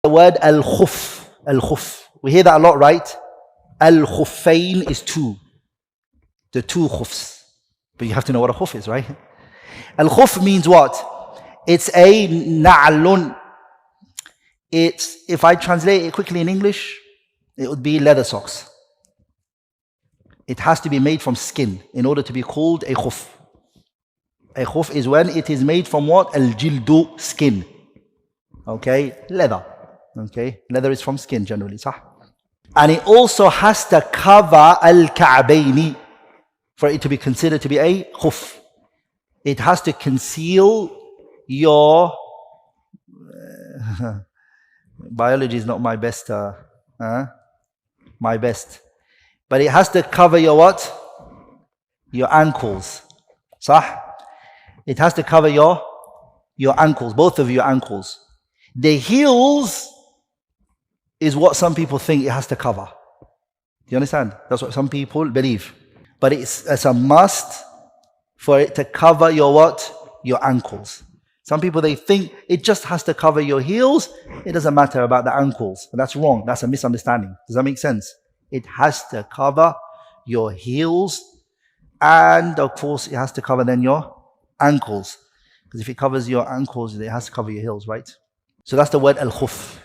The word al-khuf, al-khuf. We hear that a lot, right? Al-khuffayn is two. The two khufs. But you have to know what a khuf is, right? Al-khuf means what? It's a na'lun. It's, if I translate it quickly in English, it would be leather socks. It has to be made from skin in order to be called a khuf. A khuf is when it is made from what? Al-jildu, skin. Okay, leather. Okay, leather is from skin generally, sah? And it also has to cover al-ka'bayni for it to be considered to be a khuf. It has to conceal your biology is not my best, my best. But it has to cover your what? Your ankles. Sah? It has to cover your ankles, both of your ankles. The heels is what some people think it has to cover. Do you understand? That's what some people believe. But it's a must for it to cover your what? Your ankles. Some people, they think it just has to cover your heels. It doesn't matter about the ankles. But that's wrong. That's a misunderstanding. Does that make sense? It has to cover your heels. And of course, it has to cover then your ankles. Because if it covers your ankles, it has to cover your heels, right? So that's the word al-khuf.